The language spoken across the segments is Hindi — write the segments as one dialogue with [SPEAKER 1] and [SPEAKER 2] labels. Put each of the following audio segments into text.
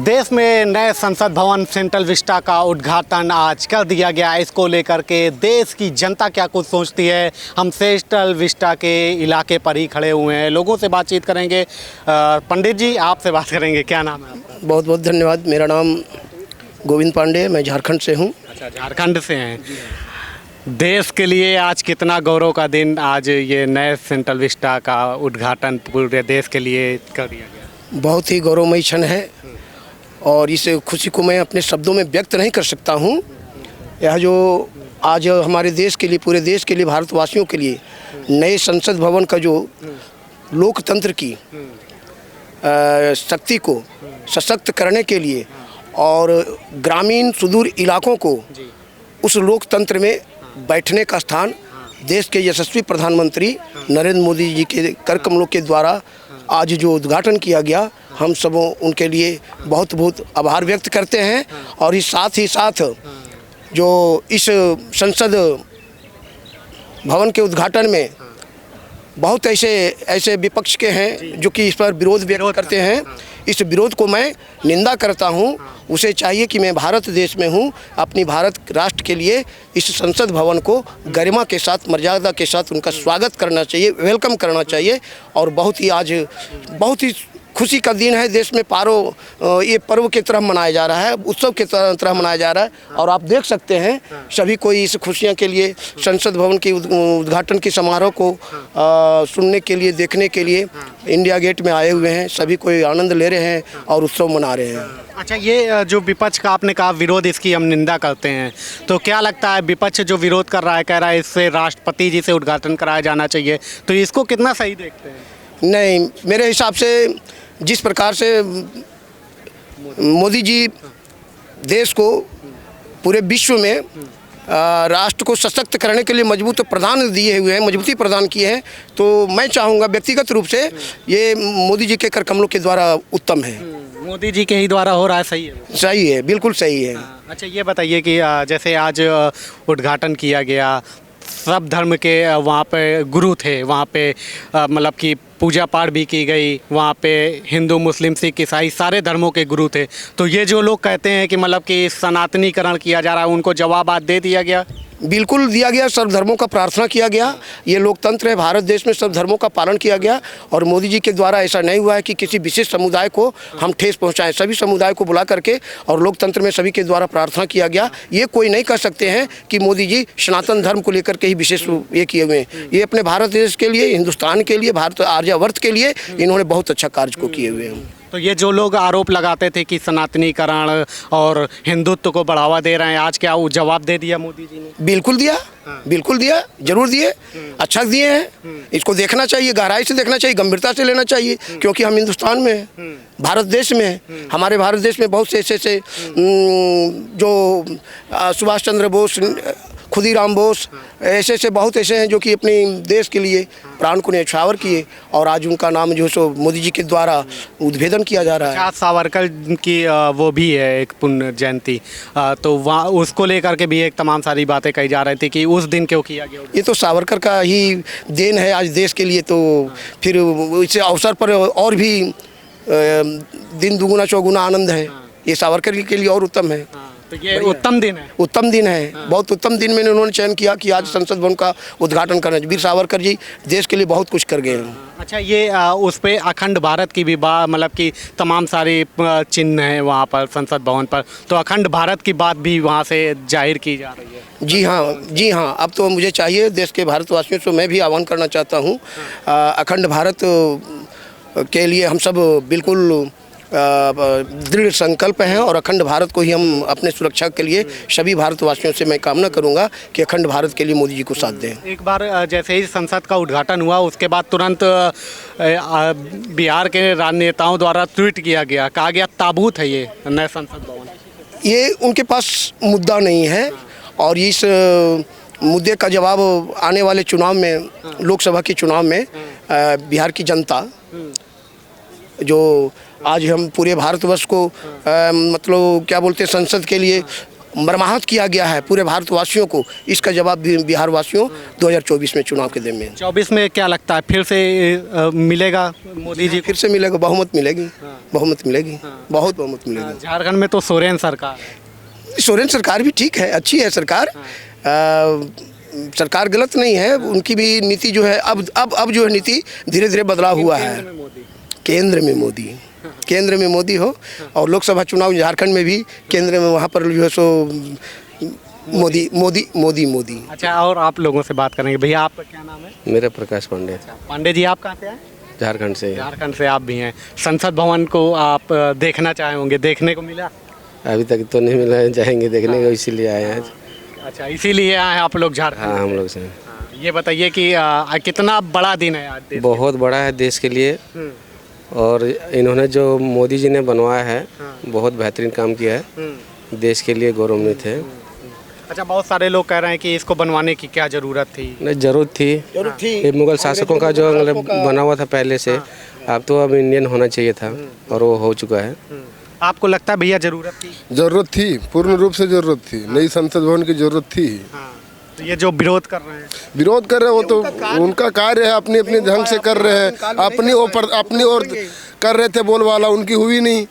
[SPEAKER 1] देश में नए संसद भवन सेंट्रल विस्टा का उद्घाटन आज कर दिया गया। इसको लेकर के देश की जनता क्या कुछ सोचती है, हम सेंट्रल विस्टा के इलाके पर ही खड़े हुए हैं, लोगों से बातचीत करेंगे। पंडित जी, आपसे बात करेंगे। क्या नाम है आपका?
[SPEAKER 2] बहुत बहुत धन्यवाद। मेरा नाम गोविंद पांडे, मैं झारखंड से हूँ।
[SPEAKER 1] अच्छा, झारखंड से हैं। देश के लिए आज कितना गौरव का दिन, आज ये नए सेंट्रल विस्टा का उद्घाटन पूरे देश के लिए कर दिया गया।
[SPEAKER 2] बहुत ही गौरवमयी क्षण है और इस खुशी को मैं अपने शब्दों में व्यक्त नहीं कर सकता हूँ। यह जो आज हमारे देश के लिए, पूरे देश के लिए, भारतवासियों के लिए नए संसद भवन का जो लोकतंत्र की शक्ति को सशक्त करने के लिए और ग्रामीण सुदूर इलाकों को उस लोकतंत्र में बैठने का स्थान देश के यशस्वी प्रधानमंत्री नरेंद्र मोदी जी के कर कमलों के द्वारा आज जो उद्घाटन किया गया, हम सब उनके लिए बहुत बहुत आभार व्यक्त करते हैं। और इस साथ ही साथ जो इस संसद भवन के उद्घाटन में बहुत ऐसे विपक्ष के हैं जो कि इस पर विरोध व्यक्त करते हैं, इस विरोध को मैं निंदा करता हूं। उसे चाहिए कि मैं भारत देश में हूं, अपनी भारत राष्ट्र के लिए इस संसद भवन को गरिमा के साथ, मर्यादा के साथ उनका स्वागत करना चाहिए, वेलकम करना चाहिए। और बहुत ही खुशी का दिन है। देश में ये पर्व की तरह मनाया जा रहा है, उत्सव की तरह मनाया जा रहा है। और आप देख सकते हैं सभी कोई इस खुशियां के लिए, संसद भवन के उद्घाटन के समारोह को सुनने के लिए, देखने के लिए इंडिया गेट में आए हुए हैं। सभी कोई आनंद ले रहे हैं और उत्सव मना रहे हैं।
[SPEAKER 1] अच्छा, ये जो विपक्ष का आपने कहा विरोध, इसकी हम निंदा करते हैं, तो क्या लगता है विपक्ष जो विरोध कर रहा है, कह रहा है इससे राष्ट्रपति जी से उद्घाटन कराया जाना चाहिए, तो इसको कितना सही देखते हैं?
[SPEAKER 2] नहीं, मेरे हिसाब से जिस प्रकार से मोदी जी देश को पूरे विश्व में राष्ट्र को सशक्त करने के लिए मजबूती प्रदान किए हैं, तो मैं चाहूँगा व्यक्तिगत रूप से ये मोदी जी के कर कमलों के द्वारा उत्तम है।
[SPEAKER 1] मोदी जी के ही द्वारा हो रहा है, सही है? सही
[SPEAKER 2] है, बिल्कुल सही है।
[SPEAKER 1] अच्छा, ये बताइए कि जैसे आज उद्घाटन किया गया, सब धर्म के वहाँ पे गुरु थे, वहाँ पे मतलब कि पूजा पाठ भी की गई, वहाँ पे हिंदू, मुस्लिम, सिख, ईसाई सारे धर्मों के गुरु थे। तो ये जो लोग कहते हैं कि मतलब कि सनातनीकरण किया जा रहा है, उनको जवाब आज दे दिया गया?
[SPEAKER 2] बिल्कुल दिया गया। सब धर्मों का प्रार्थना किया गया। ये लोकतंत्र है, भारत देश में सब धर्मों का पालन किया गया। और मोदी जी के द्वारा ऐसा नहीं हुआ है कि किसी विशेष समुदाय को हम ठेस पहुंचाएं। सभी समुदाय को बुला करके और लोकतंत्र में सभी के द्वारा प्रार्थना किया गया। ये कोई नहीं कह सकते हैं कि मोदी जी सनातन धर्म को लेकर के ही विशेष ये किए हुए हैं। ये अपने भारत देश के लिए, हिंदुस्तान के लिए, भारत आर्यावर्त के लिए इन्होंने बहुत अच्छा कार्य को किए हुए हैं।
[SPEAKER 1] तो ये जो लोग आरोप लगाते थे कि सनातनीकरण और हिंदुत्व को बढ़ावा दे रहे हैं, आज क्या वो जवाब दे दिया मोदी जी ने?
[SPEAKER 2] बिल्कुल दिया। बिल्कुल दिया, जरूर दिए, अच्छा दिए हैं। इसको देखना चाहिए, गहराई से देखना चाहिए, गंभीरता से लेना चाहिए, क्योंकि हम हिंदुस्तान में हैं, भारत देश में हैं। हमारे भारत देश में बहुत से ऐसे जो सुभाष चंद्र बोस, खुदीराम बोस, ऐसे बहुत ऐसे हैं जो कि अपने देश के लिए प्राण को न्यौछावर किए और आज उनका नाम जो सो मोदी जी के द्वारा उद्भेदन किया जा रहा है।
[SPEAKER 1] सावरकर की वो भी है एक पुण्य जयंती, तो वहाँ उसको लेकर के भी एक तमाम सारी बातें कही जा रही थी कि उस दिन क्यों किया गया।
[SPEAKER 2] ये तो सावरकर का ही देन है आज देश के लिए। तो फिर इस अवसर पर और भी दिन दुगुना चौगुना आनंद है। ये सावरकर के लिए और उत्तम है।
[SPEAKER 1] तो ये उत्तम दिन है,
[SPEAKER 2] उत्तम दिन है। बहुत उत्तम दिन में उन्होंने चयन किया कि आज संसद भवन का उद्घाटन करना। वीर सावरकर जी देश के लिए बहुत कुछ कर गए हैं।
[SPEAKER 1] अच्छा, ये उस पे अखंड भारत की भी मतलब कि तमाम सारी चिन्ह हैं वहाँ पर संसद भवन पर, तो अखंड भारत की बात भी वहाँ से जाहिर की जा रही है।
[SPEAKER 2] जी हाँ। अब तो मुझे चाहिए देश के भारतवासियों से मैं भी आह्वान करना चाहता हूँ, अखंड भारत के लिए हम सब बिल्कुल दृढ़ संकल्प हैं और अखंड भारत को ही हम अपने सुरक्षा के लिए सभी भारतवासियों से मैं कामना करूंगा कि अखंड भारत के लिए मोदी जी को साथ दें।
[SPEAKER 1] एक बार जैसे ही संसद का उद्घाटन हुआ, उसके बाद तुरंत बिहार के राजनेताओं द्वारा ट्वीट किया गया, कहा गया ताबूत है ये नया संसद भवन।
[SPEAKER 2] ये उनके पास मुद्दा नहीं है और इस मुद्दे का जवाब आने वाले चुनाव में, लोकसभा के चुनाव में बिहार की जनता जो आज हम पूरे भारतवर्ष को मतलब क्या बोलते हैं, संसद के लिए मरमाहत किया गया है पूरे भारतवासियों को, इसका जवाब भी बिहार वासियों 2024 में चुनाव के दिन में
[SPEAKER 1] 24 में क्या लगता है फिर से मिलेगा मोदी जी?
[SPEAKER 2] फिर से मिलेगा, बहुमत मिलेगी, बहुमत मिलेगी, बहुत बहुमत मिलेगी।
[SPEAKER 1] झारखंड में तो सोरेन सरकार है।
[SPEAKER 2] सोरेन सरकार भी ठीक है, अच्छी है सरकार। सरकार गलत नहीं है, उनकी भी नीति जो है अब जो है नीति धीरे धीरे बदलाव हुआ है। केंद्र में मोदी, केंद्र में मोदी हो, और लोकसभा चुनाव झारखंड में भी केंद्र में वहाँ पर जो है सो मोदी मोदी मोदी मोदी।
[SPEAKER 1] अच्छा, और आप लोगों से बात करेंगे। भैया आपका क्या नाम है?
[SPEAKER 3] मेरा प्रकाश पांडे।
[SPEAKER 1] पांडे जी, आप कहाँ से हैं?
[SPEAKER 3] झारखंड से।
[SPEAKER 1] झारखंड से आप भी हैं। संसद भवन को आप देखना चाहे होंगे, देखने को मिला?
[SPEAKER 3] अभी तक तो नहीं मिला है, जाएंगे देखने को, इसीलिए आए हैं।
[SPEAKER 1] अच्छा, इसीलिए आए हैं आप लोग झारखंड?
[SPEAKER 3] हाँ, हम लोग से।
[SPEAKER 1] ये बताइए कि कितना बड़ा दिन है आज देश के?
[SPEAKER 3] बहुत बड़ा है देश के लिए, और इन्होंने जो मोदी जी ने बनवाया है बहुत बेहतरीन काम किया है, देश के लिए गौरवान्वित है।
[SPEAKER 1] अच्छा, बहुत सारे लोग कह रहे हैं कि इसको बनवाने की क्या ज़रूरत थी?
[SPEAKER 3] नहीं, जरूरत थी। ये मुगल शासकों का जो मतलब बना हुआ था पहले से, अब इंडियन होना चाहिए था, और वो हो चुका है।
[SPEAKER 1] आपको लगता है भैया ज़रूरत थी?
[SPEAKER 4] जरूरत थी, पूर्ण रूप से जरूरत थी। नई संसद भवन की जरूरत थी।
[SPEAKER 1] तो ये जो विरोध कर रहे हैं,
[SPEAKER 4] विरोध कर रहे हैं वो तो उनका कार्य है, अपनी अपनी ढंग से कर रहे हैं, अपनी ओर कर रहे थे बोलबाला, उनकी हुई नहीं,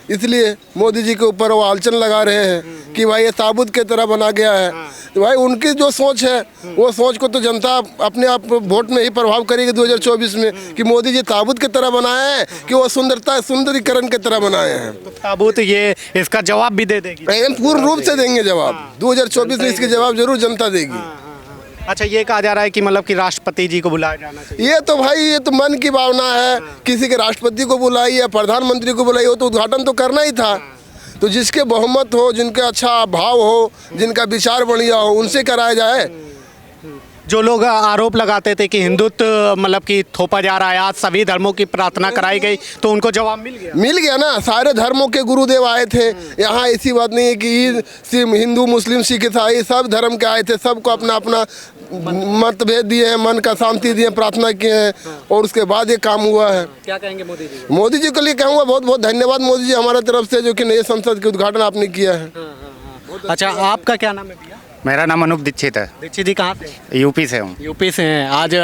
[SPEAKER 4] इसलिए मोदी जी के ऊपर वो आलोचना लगा रहे हैं कि भाई ये ताबूत की तरह बना गया है। तो भाई उनकी जो सोच है वो सोच को तो जनता अपने आप वोट में ही प्रभाव करेगी 2024 में, कि मोदी जी ताबूत की तरह बनाए हैं कि वो सुंदरीकरण की तरह बनाए हैं।
[SPEAKER 1] तो ताबूत ये इसका जवाब भी दे देगी?
[SPEAKER 4] एकदम पूर्ण रूप से देंगे जवाब। 2024 में इसके जवाब जरूर जनता देगी।
[SPEAKER 1] अच्छा, ये कहा जा रहा है कि मतलब कि राष्ट्रपति जी को बुलाया जाना चाहिए।
[SPEAKER 4] ये तो भाई ये तो मन की भावना है, किसी के राष्ट्रपति को बुलाइए, प्रधानमंत्री को बुलाइए, वो तो उद्घाटन तो करना ही था। तो जिसके बहुमत हो, जिनका अच्छा भाव हो, जिनका विचार बढ़िया हो, उनसे कराया जाए।
[SPEAKER 1] जो लोग आरोप लगाते थे कि हिंदुत्व मतलब कि थोपा जा रहा है, आज सभी धर्मों की प्रार्थना कराई गई, तो उनको जवाब मिल गया?
[SPEAKER 4] मिल गया ना, सारे धर्मों के गुरुदेव आए थे यहाँ। ऐसी बात नहीं है कि हिंदू मुस्लिम सिख ईसाई सब धर्म के आए थे, सबको अपना अपना मतभेद दिए हैं, मन का शांति दिए, प्रार्थना किए हैं, और उसके बाद ये काम हुआ है।
[SPEAKER 1] क्या कहेंगे मोदी जी?
[SPEAKER 4] मोदी जी के लिए कहूँगा बहुत बहुत धन्यवाद मोदी जी हमारे तरफ से, जो कि नए संसद के उद्घाटन आपने किया है।
[SPEAKER 1] अच्छा, आपका क्या नाम है भैया?
[SPEAKER 5] मेरा नाम अनूप दीक्षित है।
[SPEAKER 1] दीक्षित जी कहाँ से?
[SPEAKER 5] यूपी से हूँ।
[SPEAKER 1] यूपी से हैं। आज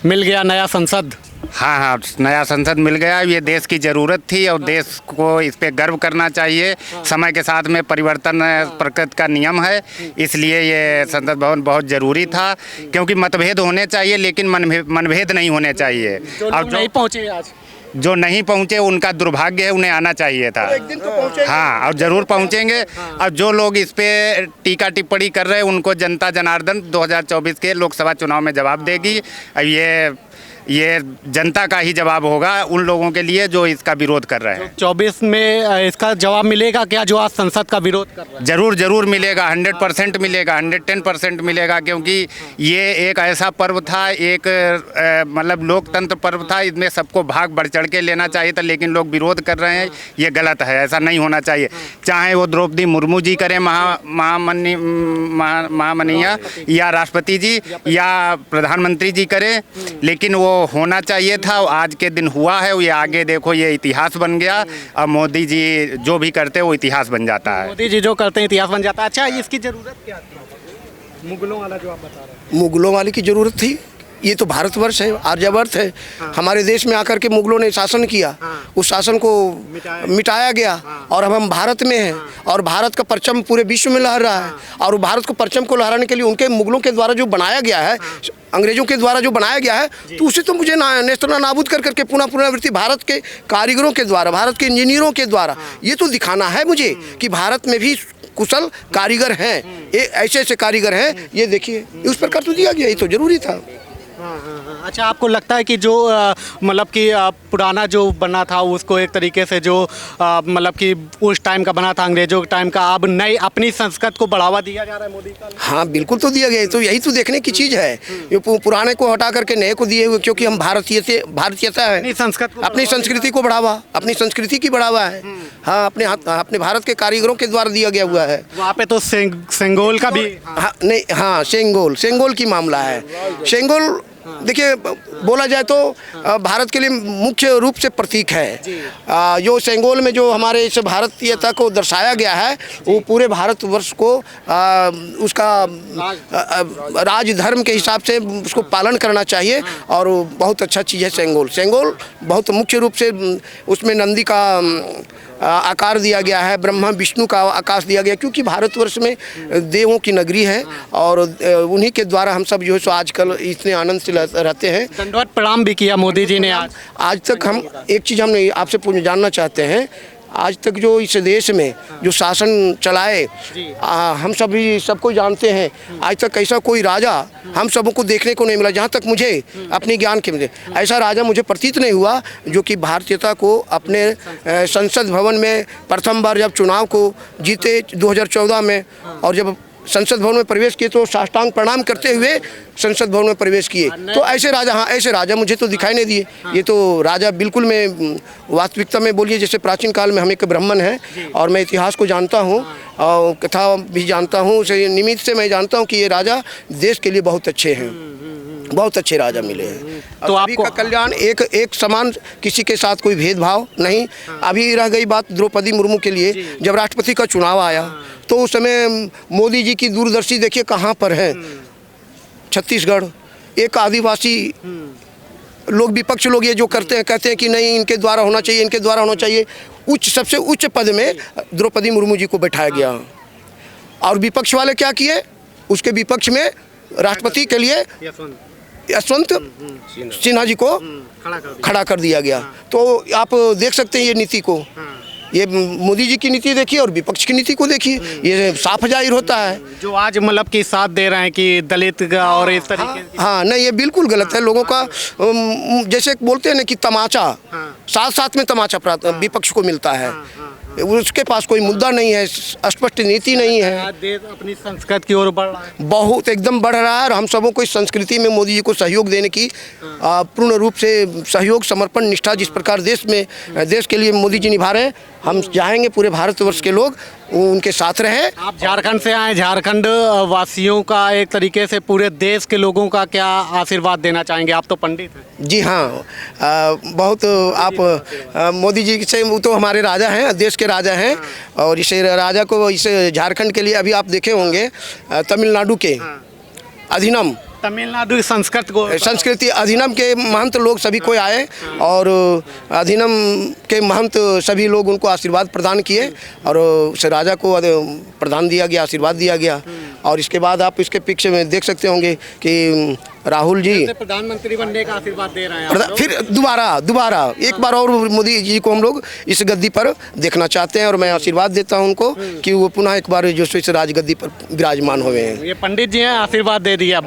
[SPEAKER 1] मिल गया नया संसद?
[SPEAKER 5] हाँ हाँ, नया संसद मिल गया। ये देश की ज़रूरत थी और देश को इस पे गर्व करना चाहिए। समय के साथ में परिवर्तन प्रकृति का नियम है, इसलिए ये संसद भवन बहुत ज़रूरी था। क्योंकि मतभेद होने चाहिए, लेकिन मनभेद नहीं होने चाहिए।
[SPEAKER 1] और नहीं पहुँचे आज?
[SPEAKER 5] जो नहीं पहुँचे उनका दुर्भाग्य है, उन्हें आना चाहिए था। हाँ, और ज़रूर पहुँचेंगे। और जो लोग इस पे टीका टिप्पणी कर रहे हैं, उनको जनता जनार्दन 2024 के लोकसभा चुनाव में जवाब देगी। अब ये जनता का ही जवाब होगा उन लोगों के लिए जो इसका विरोध कर रहे हैं।
[SPEAKER 1] 24 में इसका जवाब मिलेगा क्या, जो आज संसद का विरोध कर रहा है?
[SPEAKER 5] जरूर मिलेगा, 100% मिलेगा, 110% मिलेगा। क्योंकि ये एक ऐसा पर्व था, एक मतलब लोकतंत्र पर्व था, इसमें सबको भाग बढ़ चढ़ के लेना चाहिए था, लेकिन लोग विरोध कर रहे हैं। ये गलत है, ऐसा नहीं होना चाहिए। चाहे वो द्रौपदी मुर्मू जी करें महामनिया, या राष्ट्रपति जी या प्रधानमंत्री जी करें, लेकिन वो होना चाहिए था। आज के दिन हुआ है, ये आगे देखो ये इतिहास बन गया। अब मोदी जी जो भी करते हैं वो इतिहास बन जाता है।
[SPEAKER 1] मोदी जी जो करते हैं इतिहास बन जाता है। अच्छा, इसकी ज़रूरत क्या थी? मुगलों वाला जो आप बता रहे हैं।
[SPEAKER 2] मुगलों वाली की ज़रूरत थी? ये तो भारतवर्ष है, आर्यावर्त है। हमारे देश में आकर के मुगलों ने शासन किया, उस शासन को मिटाया गया, और अब हम भारत में हैं, और भारत का परचम पूरे विश्व में लहर रहा है। और भारत को परचम को लहराने के लिए उनके मुगलों के द्वारा जो बनाया गया है, अंग्रेजों के द्वारा जो बनाया गया है, तो उसे तो मुझे नेस्तनाबूद नाबूद कर करके पुनरावृत्ति भारत के कारीगरों के द्वारा, भारत के इंजीनियरों के द्वारा ये तो दिखाना है मुझे कि भारत में भी कुशल कारीगर हैं, ऐसे ऐसे कारीगर हैं। ये देखिए, उस प्रकार तो दिया गया, ये तो जरूरी था।
[SPEAKER 1] अच्छा, आपको लगता है कि जो मतलब कि पुराना जो बना था उसको एक तरीके से जो मतलब कि उस टाइम का बना था अंग्रेजों के टाइम का, अब नई अपनी संस्कृति को बढ़ावा दिया जा रहा है मोदी का?
[SPEAKER 2] हाँ, बिल्कुल तो दिया गया। तो यही तो देखने की चीज़ है, ये पुराने को हटा करके नए को दिए हुए, क्योंकि हम भारतीयता है, अपनी संस्कृति को बढ़ावा, अपनी संस्कृति की बढ़ावा है। हाँ, अपने भारत के कारीगरों के द्वारा दिया गया हुआ है।
[SPEAKER 1] वहाँ पे तो सेंगोल का भी
[SPEAKER 2] हाँ, नहीं, हाँ, सेंगोल की मामला है। सेंगोल देखिए बोला जाए तो भारत के लिए मुख्य रूप से प्रतीक है। जो सेंगोल में जो हमारे इस भारतीयता को दर्शाया गया है वो पूरे भारतवर्ष को उसका राज धर्म के हिसाब से उसको पालन करना चाहिए और बहुत अच्छा चीज़ है सेंगोल। सेंगोल बहुत मुख्य रूप से उसमें नंदी का आकार दिया गया है, ब्रह्मा विष्णु का आकाश दिया गया, क्योंकि भारतवर्ष में देवों की नगरी है और उन्हीं के द्वारा हम सब जो है सो आजकल इतने आनंद से रहते हैं।
[SPEAKER 1] दंडवत प्रणाम भी किया मोदी जी ने आज
[SPEAKER 2] तक हम एक चीज़ हमने आपसे जानना चाहते हैं, आज तक जो इस देश में जो शासन चलाए हम सभी सबको जानते हैं, आज तक ऐसा कोई राजा हम सबों को देखने को नहीं मिला, जहाँ तक मुझे अपने ज्ञान के मुझे ऐसा राजा मुझे प्रतीत नहीं हुआ जो कि भारतीयता को अपने संसद भवन में प्रथम बार जब चुनाव को जीते 2014 में और जब संसद भवन में प्रवेश किए तो साष्टांग प्रणाम करते हुए संसद भवन में प्रवेश किए। तो ऐसे राजा, हाँ ऐसे राजा मुझे तो दिखाई नहीं दिए। ये तो राजा बिल्कुल मैं वास्तविकता में बोलिए जैसे प्राचीन काल में हम एक ब्राह्मण हैं और मैं इतिहास को जानता हूँ और कथा भी जानता हूँ, उसे निमित्त से मैं जानता हूँ कि ये राजा देश के लिए बहुत अच्छे हैं, बहुत अच्छे राजा मिले हैं। तो सभी का कल्याण एक समान, किसी के साथ कोई भेदभाव नहीं। अभी रह गई बात द्रौपदी मुर्मू के लिए, जब राष्ट्रपति का चुनाव आया तो उस समय मोदी जी की दूरदर्शी देखिए कहाँ पर है, छत्तीसगढ़। एक आदिवासी लोग, विपक्ष लोग ये जो करते हैं, कहते हैं कि नहीं इनके द्वारा होना चाहिए, इनके द्वारा होना चाहिए। सबसे उच्च पद में द्रौपदी मुर्मू जी को बैठाया गया और विपक्ष वाले क्या किए, उसके विपक्ष में राष्ट्रपति के लिए यशवंत सिन्हा जी को खड़ा कर दिया गया। तो आप देख सकते हैं ये नीति को, ये मोदी जी की नीति देखिए और विपक्ष की नीति को देखिए, ये साफ जाहिर होता है। जो
[SPEAKER 1] आज मतलब कि साथ दे रहे हैं कि दलित का और इस तरीके
[SPEAKER 2] हाँ नहीं, ये बिल्कुल गलत है। लोगों का जैसे बोलते हैं ना कि तमाचा, साथ साथ में तमाचा विपक्ष को मिलता है, उसके पास कोई मुद्दा नहीं है, स्पष्ट नीति नहीं है।
[SPEAKER 1] देश अपनी संस्कृति की ओर बढ़ रहा है,
[SPEAKER 2] बहुत एकदम बढ़ रहा है और हम सबों को इस संस्कृति में मोदी जी को सहयोग देने की पूर्ण रूप से सहयोग, समर्पण, निष्ठा जिस प्रकार देश के लिए मोदी जी निभा रहे हैं, हम चाहेंगे पूरे भारतवर्ष के लोग उनके साथ रहे।
[SPEAKER 1] आप झारखंड से आए, झारखंड वासियों का एक तरीके से पूरे देश के लोगों का क्या आशीर्वाद देना चाहेंगे? आप तो पंडित हैं।
[SPEAKER 2] जी हाँ, बहुत आप मोदी जी से, वो तो हमारे राजा हैं, देश के राजा हैं और इसे राजा को, इसे झारखंड के लिए अभी आप देखे होंगे तमिलनाडु के अधिनम,
[SPEAKER 1] तमिलनाडु संस्कृति
[SPEAKER 2] अधिनम के महंत लोग सभी को आए और अधिनम के महंत सभी लोग उनको आशीर्वाद प्रदान किए और उस राजा को प्रदान दिया गया, आशीर्वाद दिया गया। और इसके बाद आप इसके पिक्चर में देख सकते होंगे कि राहुल जी
[SPEAKER 1] प्रधानमंत्री बनने का आशीर्वाद दे रहे हैं।
[SPEAKER 2] फिर दोबारा एक बार और मोदी जी को हम लोग इस गद्दी पर देखना चाहते हैं और मैं आशीर्वाद देता हूं उनको कि वो पुनः एक बार जो इस राजगद्दी पर विराजमान हुए हैं।
[SPEAKER 1] ये पंडित जी हैं, आशीर्वाद दे दिया।